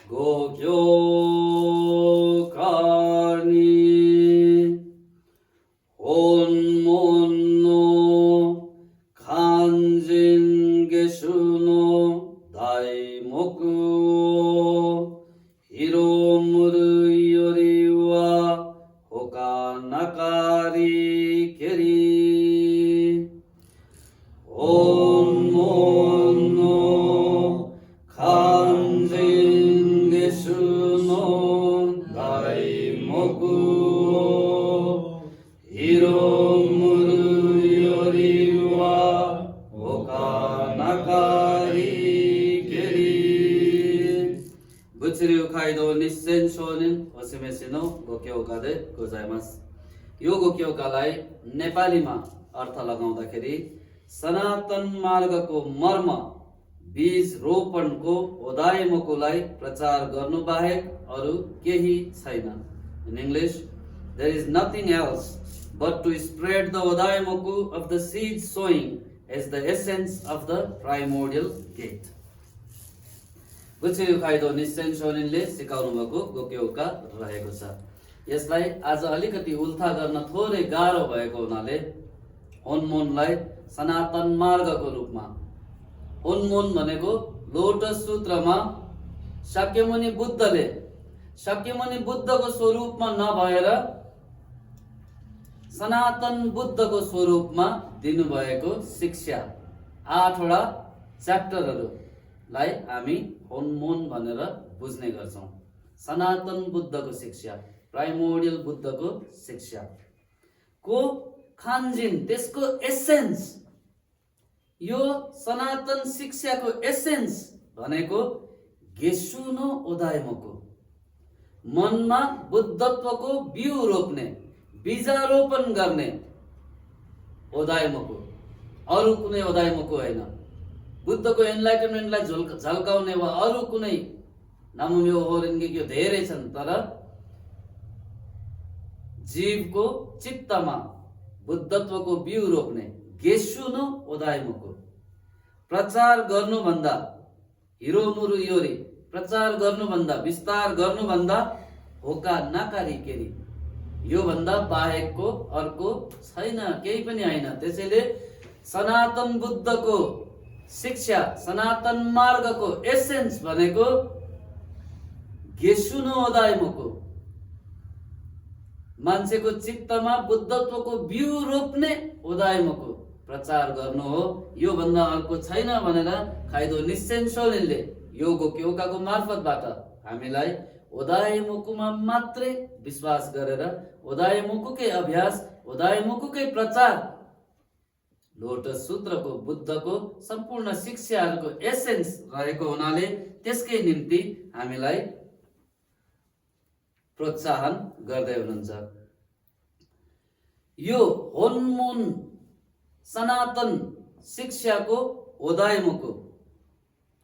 고교가니 혼문노 간진계수노 다이목구 히로무르요리와 호카나카리 게리 온문노 간진계수노 다이목구 히로무르요리와 호카나카리 게리 物流街道日銭商人お示しのご教科でございます。यो गो教科लाई नेपालीमा अर्थ लगाउँदाखेरि सनातन मार्गको मर्म बीज रोपणको ओदायमोकोलाई प्रचार गर्नु बाहेक अरु केही छैन. In English, there is nothing else but to spread the odaimoku of the seed sowing as the essence of the primordial gate. बुझ्यो खाइदो निश्चय सोनिनले सिकाउनु भएको गोक्योका रहेको छ. यसलाई आज अलिकति उल्था गर्न थोरै गाह्रो भएको हुनाले होन्मोनलाई सनातन मार्गको रूपमा होन्मोन भनेको लोटस सूत्रमा शाक्यमुनि बुद्धको स्वरूपमा नभएर सनातन बुद्धको स्वरूपमा दिनुभएको शिक्षा 8 वटा च्याप्टरहरुलाई हामी होन्मोन भनेर बुझ्ने गर्छौं. सनातन बुद्धको शिक्षा, प्राइमोर्डियल बुद्धको शिक्षा को खान्जिन, त्यसको एसेन्स, यो सनातन शिक्षाको एसेन्स भनेको गेसुनो ओदायमोको, मनमा बुद्धत्वको बिउ रोप्ने, बीजारोपण गर्ने ओदायमोको, अरु कुनै ओदायमोको हैन. बुद्धको एनलाइटनमेन्टलाई झल्काउने वा अरु कुनै नामुम्यो होरेन्गेक्यो धेरै छन्, तर जीवको चित्तमा बुद्धत्वको बिउ रोप्ने गेसुनो ओदायमोको प्रचार गर्नुभन्दा, हिरोमुरु योरी प्रचार गर्नुभन्दा, विस्तार गर्नुभन्दा होका नाकारी केरी, यो भन्दा बाहेकको अर्को छैन, केही पनि हैन. त्यसैले सनातन बुद्धको शिक्षा, सनातन मार्गको एसेन्स भनेको गेसुनो ओदायमोको, मान्छेको चित्तमा बुद्धत्वको बिउ रोप्ने ओदायमोको प्रचार गर्नु हो. यो भन्दा अर्को छैन भनेर खाइदो निश्चय सोलिनले यो गोक्योकाको मार्फतबाट हामीलाई ओदायमोकुमा मात्रै विश्वास गरेर ओदायमोकुकै अभ्यास, ओदायमोकुकै प्रचार, लोटस सूत्रको बुद्धको सम्पूर्ण शिक्षाहरूको एसेन्स रहेको हुनाले त्यसकै निम्ति हामीलाई प्रोत्साहन गर्दै हुनुहुन्छ. यो होन्मुन सनातन शिक्षाको ओदायमोको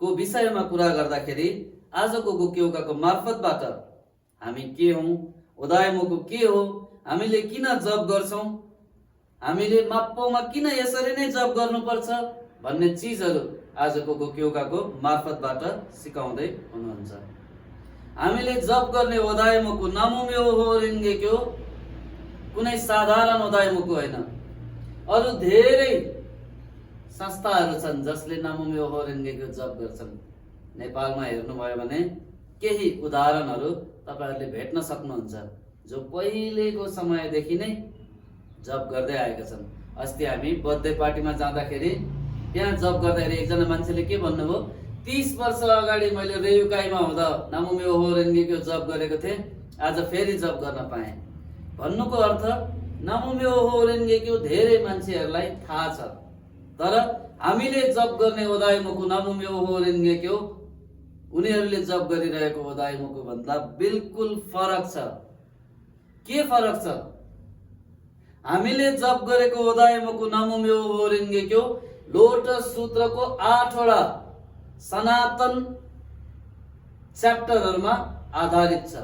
को विषयमा कुरा गर्दाखेरि आजको गोक्योकाको मार्फतबाट हामी के हौं, ओदायमोको के हो, हामीले किन जप गर्छौं, हामीले माप्पोमा किन यसरी नै जप गर्नुपर्छ भन्ने चीजहरु आजको गोक्योकाको मार्फतबाट सिकाउँदै हुनुहुन्छ. हामीले जप गर्ने ओदायमोको नामुम्यो होरेन्गेक्यो कुनै साधारण ओदायमोको हैन. अरु धेरै संस्थाहरु छन् जसले नामुम्यो होरेन्गेक्यो जप गर्छन्. नेपालमा हेर्नुभयो भने केही उदाहरणहरु तपाईहरुले भेट्न सक्नुहुन्छ जो पहिलेको समयदेखि नै जप गर्दै आएका छन्. अस्ति हामी बर्थडे पार्टीमा जाँदाखेरि त्यहाँ जप गर्दाखेरि एकजना मान्छेले के भन्नुभयो, 30 वर्ष अगाडि मैले रेयुकाईमा हुँदा नामुम्यो होरेन्गेक्यो जप गरेको थिएँ, आज फेरि जप गर्न पाएँ. भन्नुको अर्थ नामुम्यो होरेन्गेक्यो धेरै मान्छेहरुलाई थाहा छ, तर हामीले जप गर्ने ओदायमोको नामुम्यो होरेन्गेक्यो उनीहरूले जप गरिरहेको ओदायमोको भन्दा बिल्कुल फरक छ. के फरक छ? हामीले जप गरेको ओदायमोको नामुम्यो होरेन्गेक्यो लोटस सूत्रको 8 वटा सनातन च्याप्टरहरुमा आधारित छ.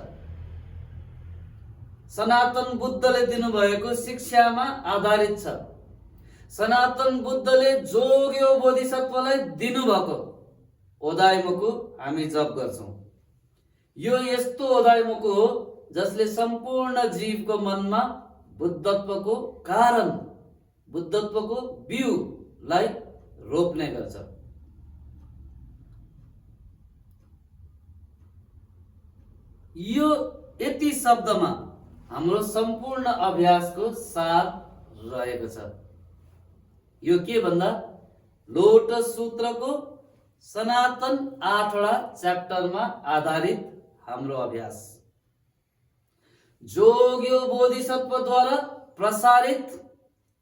सनातन बुद्धले दिनुभएको शिक्षामा आधारित छ. सनातन बुद्धले जोग्यो बोधिसत्वलाई दिनुभएको ओदायमोको हामी जप गर्छौं. यो यस्तो ओदाइमोको हो जसले सम्पूर्ण जीवको मनमा बुद्धत्वको कारण, बुद्धत्वको बिउलाई रोप्ने गर्छ। यो यति शब्दमा हाम्रो सम्पूर्ण अभ्यासको सार रहेको छ। यो के भन्दा लोटस सूत्रको सनातन 8वटा च्याप्टरमा आधारित हाम्रो अभ्यास, जोग्यो बोधिसत्वद्वारा प्रसारित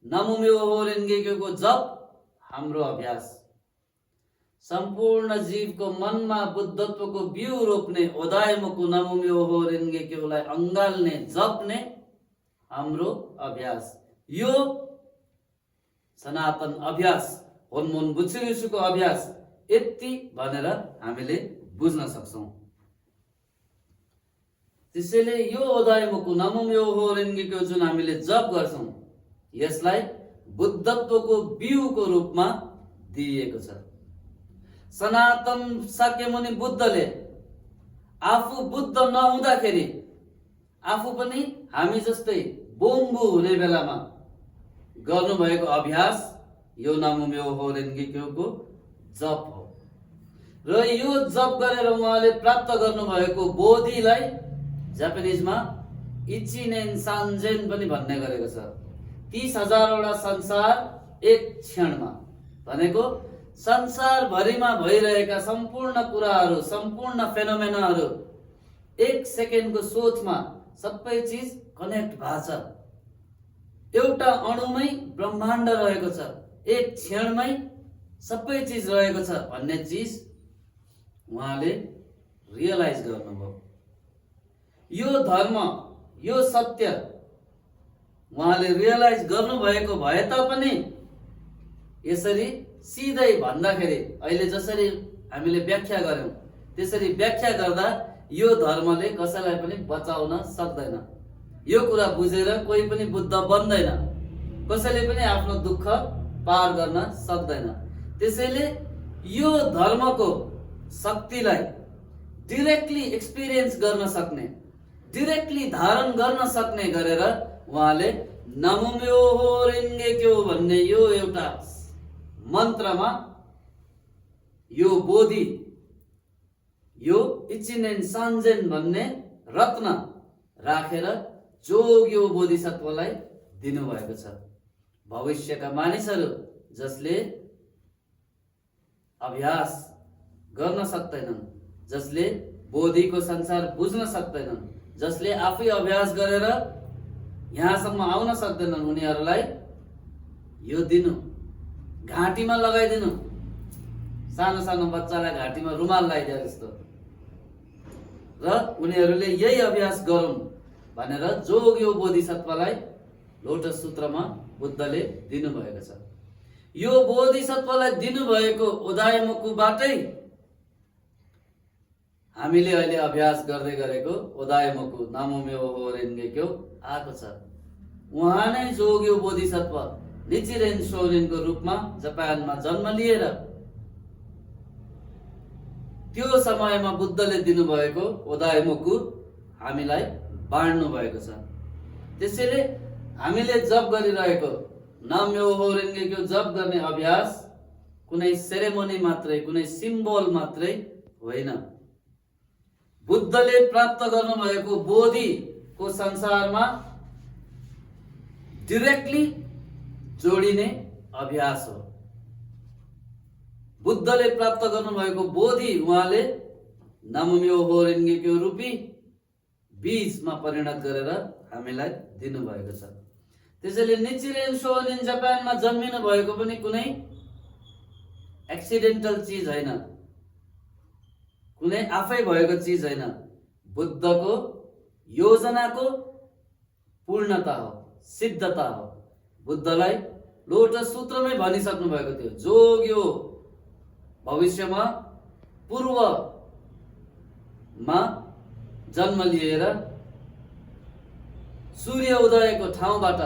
नमो म्योहो रेन्गेक्योको जप हाम्रो अभ्यास, सम्पूर्ण जीवको मनमा बुद्धत्वको बिउ रोप्ने ओदाइमोको नमो म्योहो रेन्गेक्योलाई अँगाल्ने जप्ने हाम्रो अभ्यास। यो सनातन अभ्यास, होन्मोन बुच्छिरिसुको अभ्यास यति भनेर हामीले बुझ्न सक्छौं। त्यसैले यो ओदाइमोको नमो म्योहो रेन्गेक्यो जुन हामीले जप गर्छौं, यसलाई बुद्धत्वको बिउको रूपमा दिइएको छ। सनातन शाक्यमुनि बुद्धले आफू बुद्ध नहुँदाखेरि आफू पनि हामी जस्तै बोम्बु हुने बेलामा गर्नुभएको अभ्यास यो नमो म्योहो रेन्गेक्योको जप हो। र यो जप गरेर उहाँले प्राप्त गर्नुभएको बोधिलाई जापानिजमा इचिनेन सान्जेन पनि भन्ने गरेको छ। 30,000 वटा संसार एक क्षणमा, भनेको संसारभरिमा भइरहेका सम्पूर्ण कुराहरू, सम्पूर्ण फेनोमेनाहरू एक सेकेन्डको सोचमा सबै चिज कनेक्ट भएको छ। एउटा अणुमै ब्रह्माण्ड रहेको छ, एक क्षणमै सबै चिज रहेको छ भन्ने चिज उहाँले रियलाइज गर्नुभयो। यो धर्म, यो सत्य उहाँले रियलाइज गर्नुभएको भए तापनि यसरी सिधै भन्दाखेरि, अहिले जसरी हामीले व्याख्या गर्यौं त्यसरी व्याख्या गर्दा यो धर्मले कसैलाई पनि बचाउन सक्दैन। यो कुरा बुझेर कोही पनि बुद्ध बन्दैन, कसैले पनि आफ्नो दुःख पार गर्न सक्दैन। त्यसैले यो धर्मको शक्तिलाई डिरेक्टली एक्सपिरियन्स गर्न सक्ने, डिरेक्टली धारण गर्न सक्ने गरेर उहाँले नमो म्योहो रेन्गेक्यो भन्ने यो एउटा मन्त्रमा यो बोधि, यो इचिनेन सान्जेन भन्ने रत्न राखेर जोग्यो बोधिसत्वलाई दिनुभएको छ। भविष्यका मानिसहरू जसले अभ्यास गर्न सक्दैनन्, जसले बोधिको संसार बुझ्न सक्दैनन्, जसले आफै अभ्यास गरेर यहाँसम्म आउन सक्दैनन्, उनीहरूलाई यो दिनु, घाँटीमा लगाइदिनु। सानो सानो बच्चालाई घाँटीमा रुमाल लगाइदिए जस्तो, र उनीहरूले यही अभ्यास गरून् भनेर जोग्यो बोधिसत्वलाई लोटस सूत्रमा बुद्धले दिनुभएको छ। यो बोधिसत्वलाई दिनुभएको ओदाइमोकुबाटै हामीले अहिले अभ्यास गर्दै गरेको ओदाइमोकु नमो म्योहो रेन्गेक्यो आएको छ। उहाँ नै जोग्यो बोधिसत्व निचिरेन शोरिनको रूपमा जापानमा जन्म लिएर त्यो समयमा बुद्धले दिनुभएको ओदाइमोकु हामीलाई बाँड्नु भएको छ। त्यसैले हामीले जप गरिरहेको नमो म्योहो रेन्गेक्यो जप गर्ने अभ्यास कुनै सेरेमोनी मात्रै, कुनै सिम्बल मात्रै होइन। बुद्धले प्राप्त गर्नुभएको बोधिको संसारमा डिरेक्टली जोडिने अभ्यास हो। बुद्धले प्राप्त गर्नुभएको बोधि उहाँले नमो म्योहो रेन्गेक्यो रूपी बीजमा परिणत गरेर हामीलाई दिनुभएको छ। त्यसैले निचिरेन शोनिन जापानमा जन्मिनु भएको पनि कुनै एक्सिडेन्टल चिज होइन, कुनै आफै भएको चिज होइन। बुद्धको योजनाको पूर्णता हो, सिद्धता हो। बुद्धलाई लोटस सूत्रमै भनिसक्नु भएको थियो, जोग्यो भविष्यमा पूर्वमा जन्म लिएर सूर्य उदयको ठाउँबाट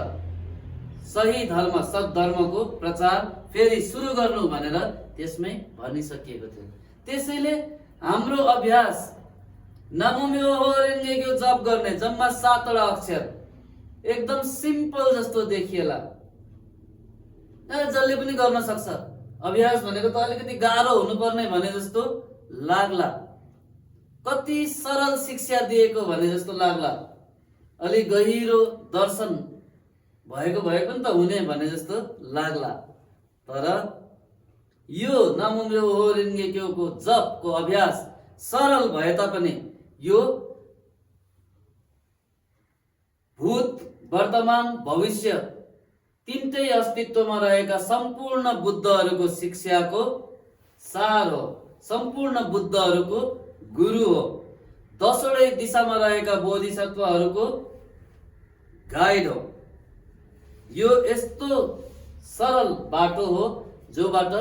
सही धर्म, सद्धर्मको प्रचार फेरि सुरु गर्नु भनेर त्यसमै भनिसकिएको थियो। त्यसैले हाम्रो अभ्यास नामुम्यो रेङ्गेक्यो जप गर्ने जम्मा 7वटा अक्षर एकदम सिम्पल जस्तो देखिएला, जसले पनि गर्न सक्छ। अभ्यास भनेको त अलिकति गाह्रो हुनुपर्ने भने जस्तो लाग्ला, कति सरल शिक्षा दिएको भने जस्तो लाग्ला, अलि गहिरो दर्शन भएको पनि त हुने भने जस्तो लाग्ला। तर यो नामुम्यो रेङ्गेक्योको जपको अभ्यास सरल भए तापनि यो भूत, वर्तमान, भविष्य तीनटै अस्तित्वमा रहेका सम्पूर्ण बुद्धहरूको शिक्षाको सार हो, सम्पूर्ण बुद्धहरूको गुरु हो, 10वटै दिशामा रहेका बोधिसत्वहरूको गाइड हो। यो यस्तो सरल बाटो हो जोबाट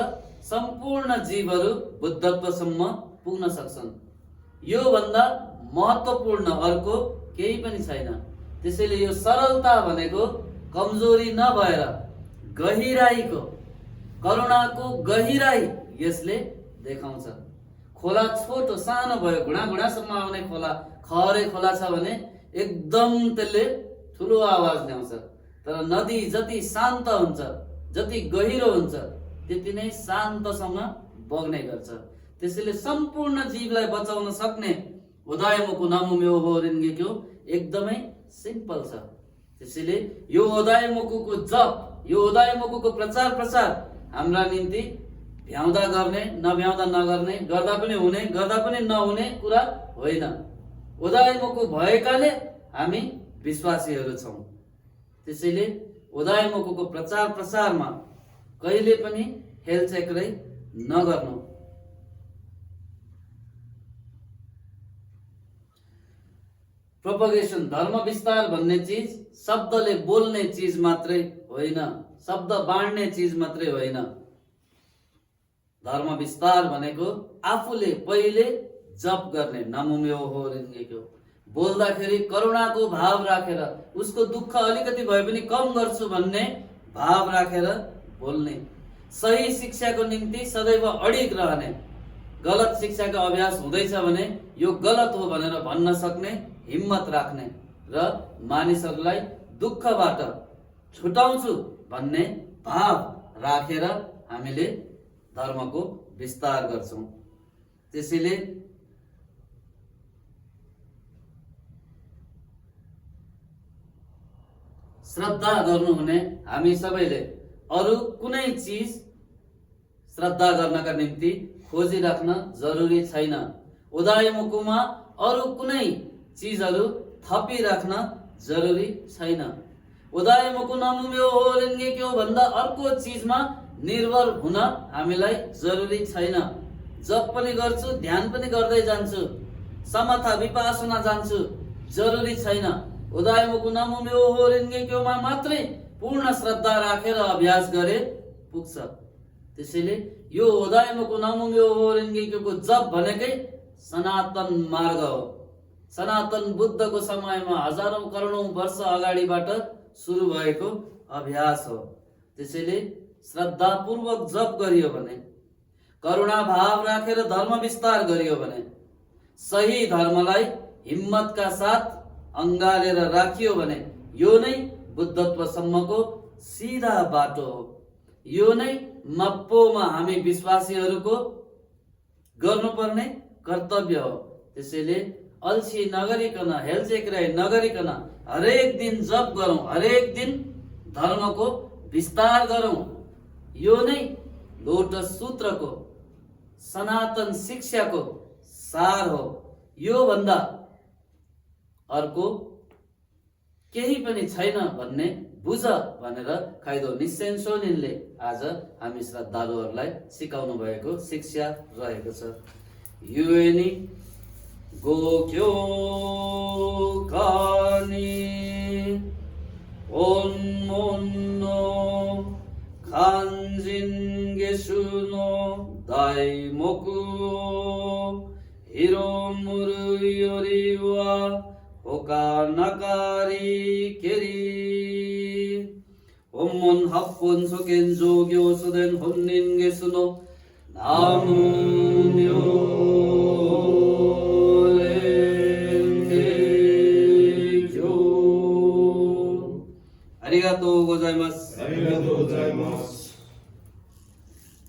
सम्पूर्ण जीवहरू बुद्धत्वसम्म पुग्न सक्छन्। यो भन्दा महत्त्वपूर्ण अर्को केही पनि छैन। त्यसैले यो सरलता भनेको कमजोरी नभएर गहिराईको, करुणाको गहिराई यसले देखाउँछ। खोला छोटो सानो भयो, घुँडासम्म आउने खोला, खहरे खोला छ भने एकदम त्यसले ठुलो आवाज ल्याउँछ। तर नदी जति शान्त हुन्छ, जति गहिरो हुन्छ, त्यति नै शान्तसँग बग्ने गर्छ। त्यसैले सम्पूर्ण जीवलाई बचाउन सक्ने ओदाइमोको नामुम्यो रेङ्गेक्यो एकदमै सिम्पल छ। त्यसैले यो ओदाइमोको जप, यो ओदाइमोको प्रचार प्रसार हाम्रा निम्ति भ्याउँदा गर्ने, नभ्याउँदा नगर्ने, गर्दा पनि हुने, गर्दा पनि नहुने कुरा होइन। ओदाइमोको भएकाले हामी विश्वासीहरू छौँ। त्यसैले ओदाइमोको प्रचार प्रसारमा कहिले पनि हेलचेक्रै नगर्नु। प्रोपगेसन, धर्म विस्तार भन्ने चिज शब्दले बोल्ने चिज मात्रै होइन, शब्द बाँड्ने चिज मात्रै होइन। धर्म विस्तार भनेको आफूले पहिले जप गर्ने नामुम्यो रेङ्गेक्यो, बोल्दाखेरि करुणाको भाव राखेर, उसको दुःख अलिकति भए पनि कम गर्छु भन्ने भाव राखेर बोल्ने, सही शिक्षाको निम्ति सदैव अडिग रहने, गलत शिक्षाको अभ्यास हुँदैछ भने यो गलत हो भनेर भन्न सक्ने हिम्मत राख्ने र मानिसहरूलाई दुःखबाट छुटाउँछु भन्ने भाव राखेर हामीले धर्मको विस्तार गर्छौं। त्यसैले श्रद्धा गर्नुहुने हामी सबैले अरू कुनै चीज श्रद्धा गर्नका निम्ति खोजिराख्न जरुरी छैन। ओदाइमोकोमा अरू कुनै चीजहरू थपिराख्न जरुरी छैन। ओदाइमोको नामुम्यो रेङ्गेक्यो भन्दा अर्को चीजमा निर्भर हुन हामीलाई जरुरी छैन। जप पनि गर्छु, ध्यान पनि गर्दै जान्छु, समथा विपासना जान्छु, जरुरी छैन। ओदाइमोको नामुम्यो रेङ्गेक्योमा मात्रै पूर्ण श्रद्धा राखेर अभ्यास गरे पुग्छ। त्यसैले यो ओदाइमोको नामुम्यो रेङ्गेक्योको जप भनेकै सनातन मार्ग हो। सनातन बुद्धको समयमा हजारौं करोडौं वर्ष अगाडिबाट सुरु भएको अभ्यास हो। त्यसैले श्रद्धापूर्वक जप गरियो भने, करुणा भाव राखेर धर्म विस्तार गरियो भने, सही धर्मलाई हिम्मतका साथ अँगालेर राखियो भने यो नै बुद्धत्वसम्मको सिधा बाटो हो। यो नै मप्पोमा हामी विश्वासीहरूको गर्नुपर्ने कर्तव्य हो। त्यसैले अल्छी नगरिकन, हेलचेक्राइ नगरिकन हरेक दिन जप गरौं, हरेक दिन धर्मको विस्तार गरौं। यो नै लोटस सूत्रको, सनातन शिक्षाको सार हो। यो भन्दा अर्को केही पनि छैन भन्ने बुझ भनेर खाइदो निस्सेन सोनिनले आज हामी श्रद्धालुहरूलाई सिकाउनु भएको शिक्षा रहेको छ। युएनी गोक्यो कानी ओन्मोन्नो खान्जिन गेसुनो दाइमोकु हिरोमुरु योरिवा ओका नकारी केरी ओमोन हप्पोन सोकेन जोग्यो सोदेन होन्निन गेसुनो नामुम्यो आरिगातो गोजाइमास। ありがとうございます。